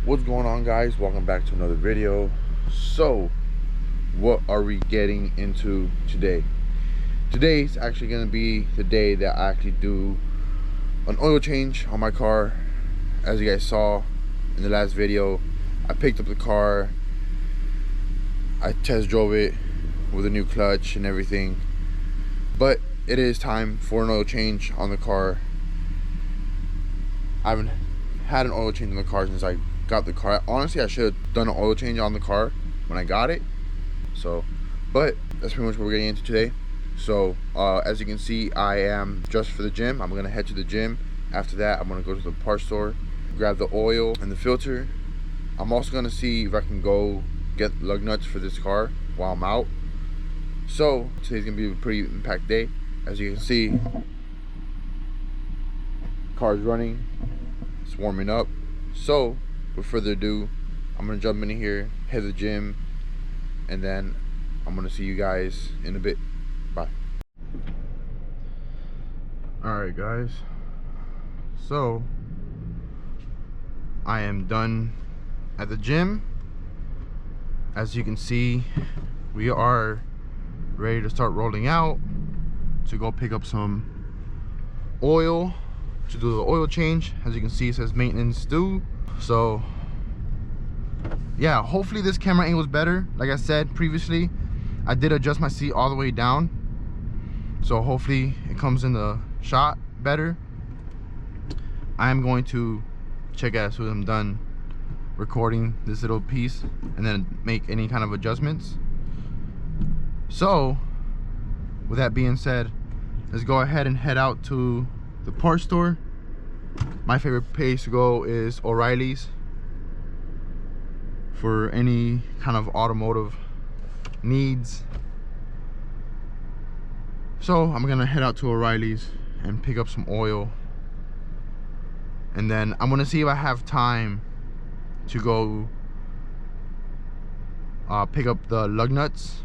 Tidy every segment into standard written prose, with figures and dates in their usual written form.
What's going on, guys? Welcome back to another video. So what are we getting into today? Today's actually going to be the day that I actually do an oil change on my car. As you guys saw in the last video, I picked up the car, I test drove it with a new clutch and everything, but it is time for an oil change on the car. I haven't had an oil change on the car since I got the car. Honestly, I should have done an oil change on the car when I got it. So, but that's pretty much what we're getting into today. So, as you can see, I am dressed for the gym. I'm gonna head to the gym. After that, I'm gonna go to the parts store, grab the oil and the filter. I'm also gonna see if I can go get lug nuts for this car while I'm out. So, today's gonna be a pretty packed day. As you can see, car's running, it's warming up. So, without further ado, I'm gonna jump in here, head to the gym, and then I'm gonna see you guys in a bit. Bye. Alright, guys, so I am done at the gym. As you can see, we are ready to start rolling out to go pick up some oil to do the oil change. As you can see, it says maintenance due. So yeah, hopefully this camera angle is better. Like I said previously, I did adjust my seat all the way down, so hopefully it comes in the shot better. I am going to check as soon as I'm done recording this little piece and then make any kind of adjustments. So with that being said, let's go ahead and head out to the parts store. My favorite place to go is O'Reilly's for any kind of automotive needs. So I'm gonna head out to O'Reilly's and pick up some oil, and then I'm gonna see if I have time to go pick up the lug nuts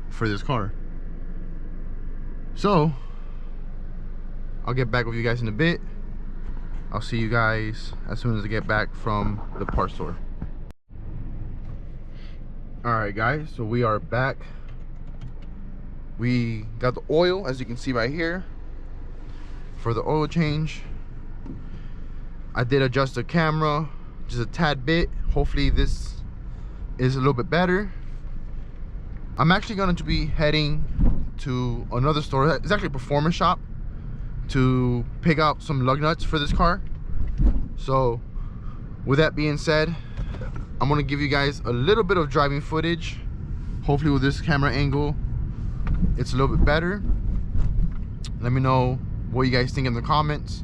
for this car. So I'll get back with you guys in a bit. I'll see you guys as soon as I get back from the parts store. Alright, guys, so we are back. We got the oil, as you can see right here, for the oil change. I did adjust the camera just a tad bit. Hopefully this is a little bit better. I'm actually going to be heading to another store. It's actually a performance shop, to pick out some lug nuts for this car. So with that being said, I'm gonna give you guys a little bit of driving footage. Hopefully with this camera angle it's a little bit better. Let me know what you guys think in the comments.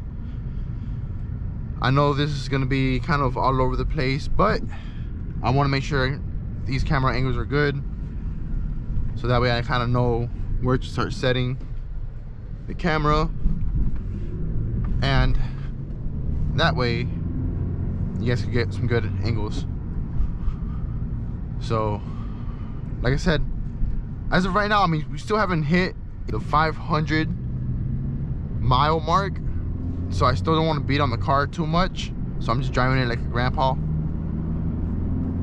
I know this is gonna be kind of all over the place, but I want to make sure these camera angles are good, so that way I kind of know where to start setting the camera, and that way you guys can get some good angles. So like I said, as of right now, I mean, we still haven't hit the 500 mile mark, so I still don't want to beat on the car too much, so I'm just driving it like a grandpa.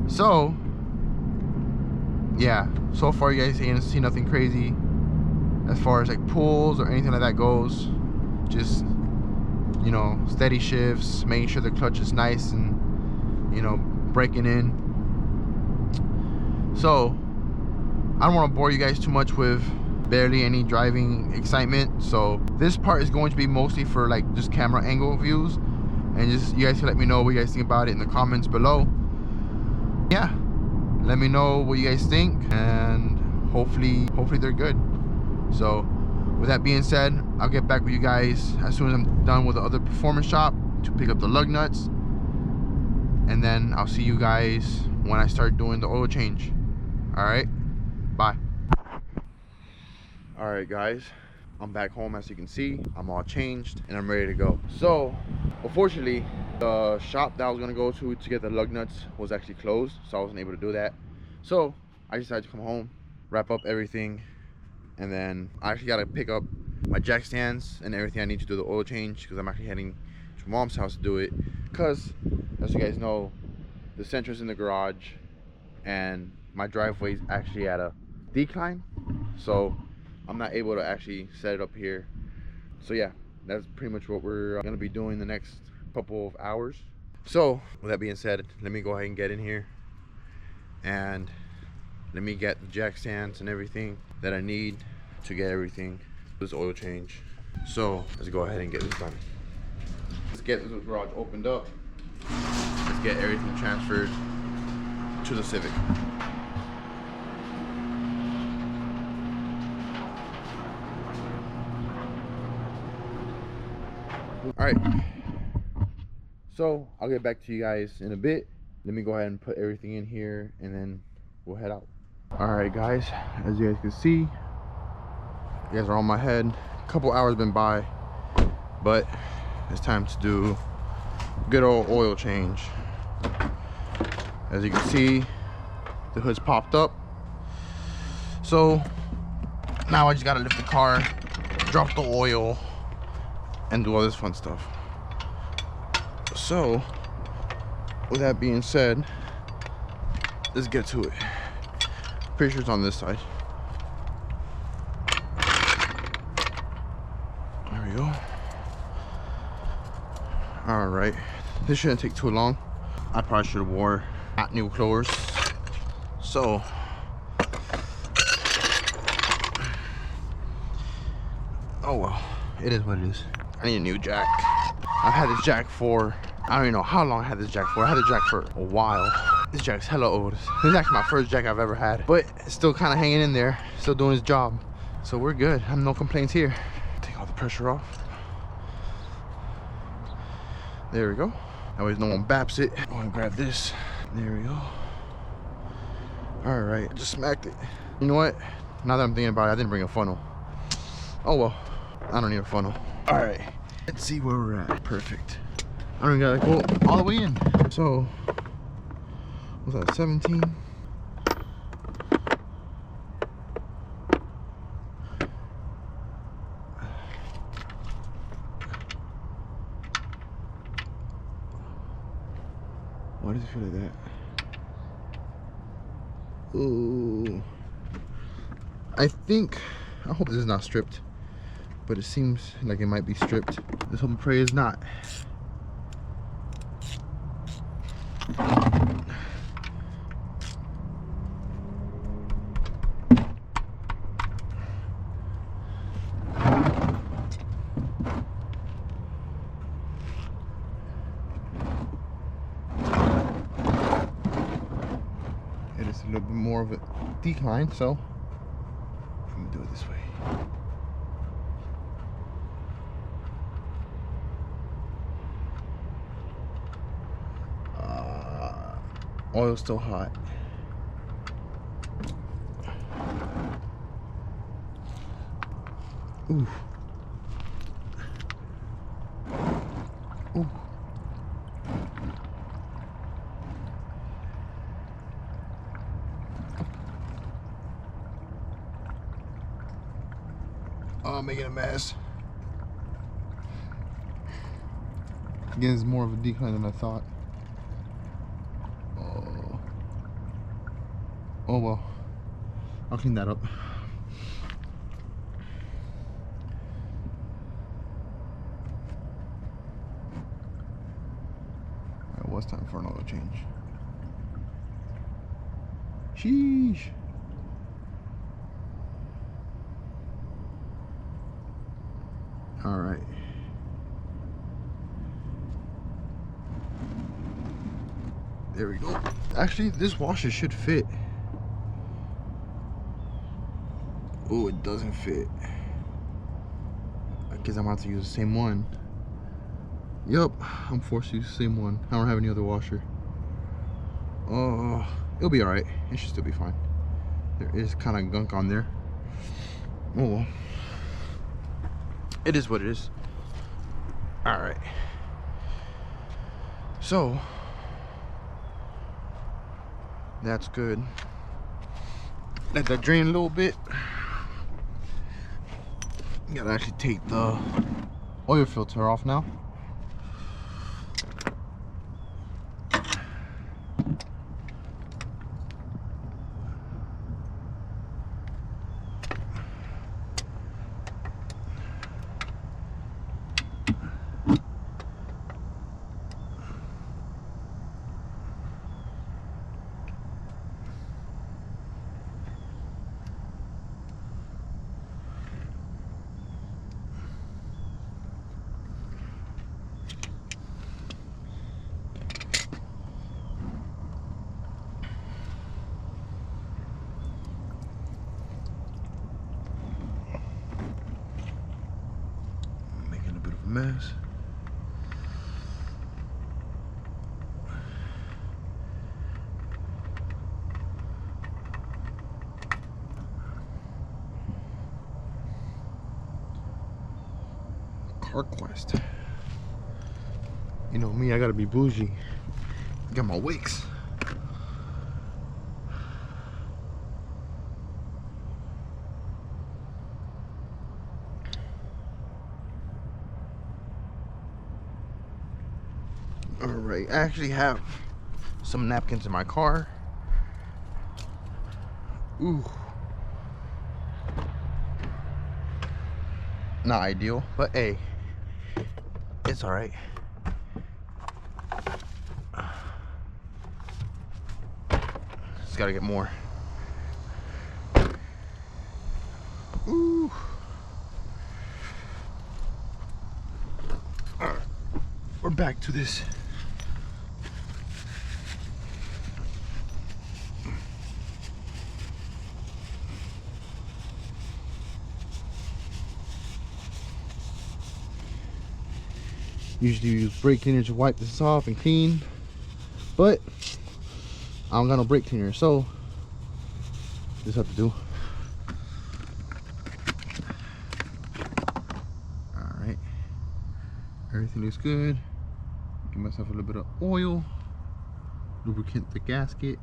So yeah, so far you guys ain't see nothing crazy as far as like pulls or anything like that goes. Just, you know, steady shifts, making sure the clutch is nice and, you know, breaking in. So I don't want to bore you guys too much with barely any driving excitement, so this part is going to be mostly for like just camera angle views, and just you guys can let me know what you guys think about it in the comments below. Yeah, let me know what you guys think, and hopefully they're good. So with that being said, I'll get back with you guys as soon as I'm done with the other performance shop to pick up the lug nuts, and then I'll see you guys when I start doing the oil change. Alright, bye. Alright, guys, I'm back home. As you can see, I'm all changed and I'm ready to go. So unfortunately, the shop that I was gonna go to get the lug nuts was actually closed, so I wasn't able to do that. So I decided to come home, wrap up everything, and then I actually gotta pick up my jack stands and everything I need to do the oil change, because I'm actually heading to my mom's house to do it. because as you guys know, the Sentra's in the garage and my driveway is actually at a decline, so I'm not able to actually set it up here. So yeah, that's pretty much what we're gonna be doing the next couple of hours. So with that being said, let me go ahead and get in here and let me get the jack stands and everything that I need to get everything, this oil change. So let's go ahead and get this done. Let's get this garage opened up. Let's get everything transferred to the Civic. All right, so I'll get back to you guys in a bit. Let me go ahead and put everything in here and then we'll head out. All right guys, as you guys can see, you guys are on my head. A couple hours been by, but it's time to do good old oil change. As you can see, the hood's popped up. So now I just gotta lift the car, drop the oil, and do all this fun stuff. So with that being said, let's get to it. Pretty sure it's on this side. There we go. All right, this shouldn't take too long. I probably should have wore new clothes. So oh well, it is what it is. I need a new jack. I've had this jack for, I don't even know how long I had this jack for. I had the jack for a while. This jack's hella old. This is actually my first jack I've ever had, but it's still kind of hanging in there, still doing his job. So we're good. I have no complaints here. Take all the pressure off. There we go. That way no one baps it. I want to grab this. There we go. All right, just smacked it. You know what? Now that I'm thinking about it, I didn't bring a funnel. Oh well, I don't need a funnel. All right, let's see where we're at. Perfect. I don't even gotta go all the way in. So, what's that, 17? Why does it feel like that? Ooh. I hope this is not stripped, but it seems like it might be stripped. Let's hope and pray it's not. It is a little bit more of a decline, so I'm gonna do it this way. Oil's still hot. Ooh. Ooh. Oh, I'm making a mess. Again, it's more of a decline than I thought. Oh well, I'll clean that up. It was time for an oil change. Sheesh. All right. There we go. Actually, this washer should fit. Oh, it doesn't fit. I guess I'm gonna have to use the same one. Yup, I'm forced to use the same one. I don't have any other washer. Oh, it'll be alright. It should still be fine. There is kind of gunk on there. Oh well. It is what it is. Alright. So, that's good. Let that drain a little bit. You gotta actually take the oil filter off now. CarQuest. You know me, I gotta be bougie. Got my wicks. Alright, I actually have some napkins in my car. Ooh. Not ideal, but hey, it's alright. Just gotta get more. Ooh. Alright, we're back to this. Usually use brake cleaner to wipe this off and clean, but I don't got no brake cleaner, so just have to do. All right, everything looks good. Give myself a little bit of oil, lubricate the gasket.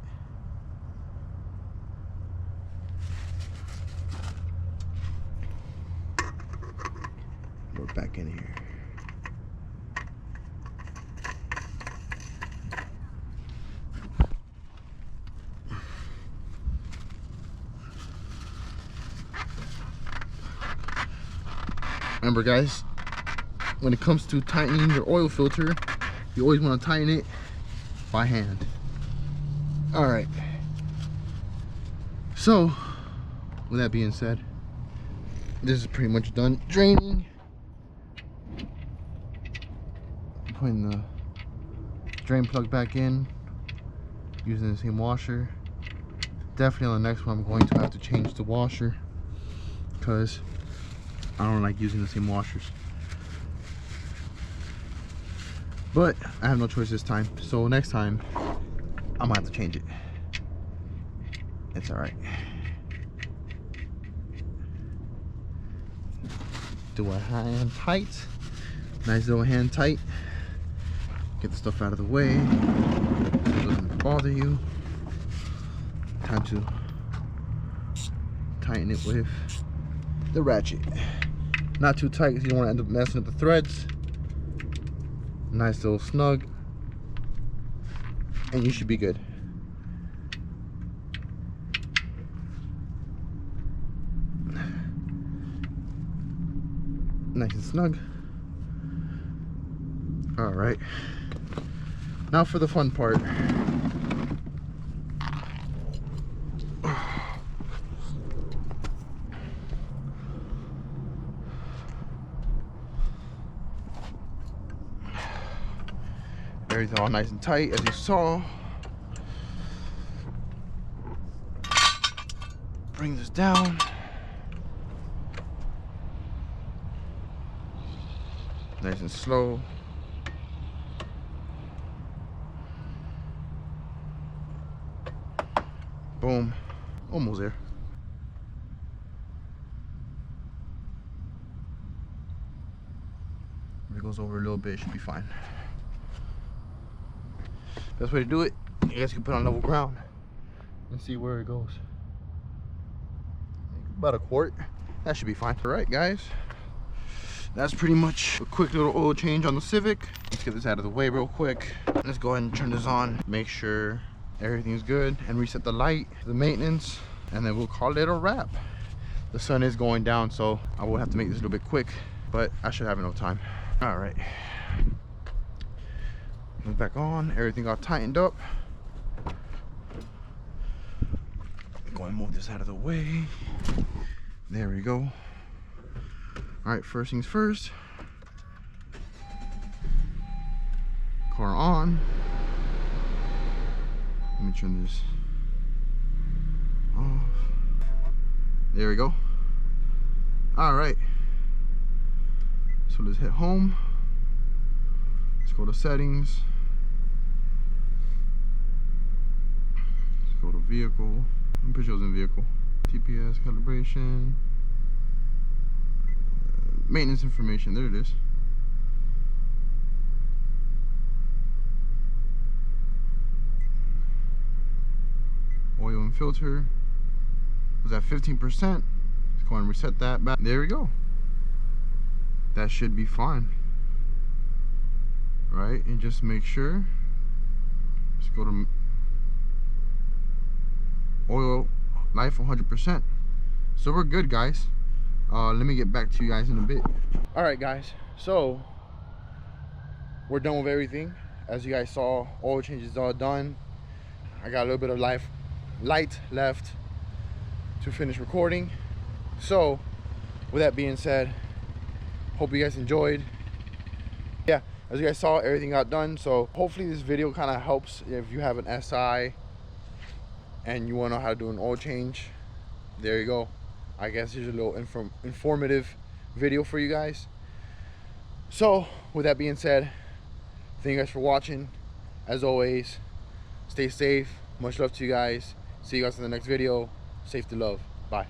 We're back in here. Remember guys, when it comes to tightening your oil filter, you always want to tighten it by hand. All right, so with that being said, this is pretty much done draining. Putting the drain plug back in, using the same washer. Definitely on the next one I'm going to have to change the washer because I don't like using the same washers, but I have no choice this time. So next time I'm gonna have to change it. It's all right. Do a hand tight, nice little hand tight. Get the stuff out of the way. It doesn't bother you. Time to tighten it with the ratchet. Not too tight because you don't want to end up messing up the threads. Nice little snug, and you should be good. Nice and snug. All right, now for the fun part. Everything all nice and tight, as you saw. Bring this down. Nice and slow. Boom. Almost there. If it goes over a little bit, it should be fine. Best way to do it, I guess you can put it on level ground and see where it goes. About a quart. That should be fine. All right, guys. That's pretty much a quick little oil change on the Civic. Let's get this out of the way real quick. Let's go ahead and turn this on. Make sure everything's good and reset the light, the maintenance, and then we'll call it a wrap. The sun is going down, so I will have to make this a little bit quick, but I should have enough time. All right. Back on, everything got tightened up. Go and move this out of the way. There we go. All right, first things first. Car on. Let me turn this off. There we go. All right. So let's hit home. Let's go to settings. Go to vehicle. I'm pretty sure it was in vehicle. TPS calibration. Maintenance information. There it is. filter was at 15%. Let's go and reset that back. There we go. That should be fine. Right, and just make sure. Let's go to oil life 100%. So we're good, guys. Let me get back to you guys in a bit. All right, guys. So we're done with everything. As you guys saw, oil change is all done. I got a little bit of light left to finish recording. So with that being said, hope you guys enjoyed. Yeah, as you guys saw, everything got done. So hopefully this video kind of helps if you have an SI and you want to know how to do an oil change. There you go. I guess here's a little informative video for you guys. So with that being said, thank you guys for watching. As always, stay safe. Much love to you guys. See you guys in the next video. Safety, love. Bye.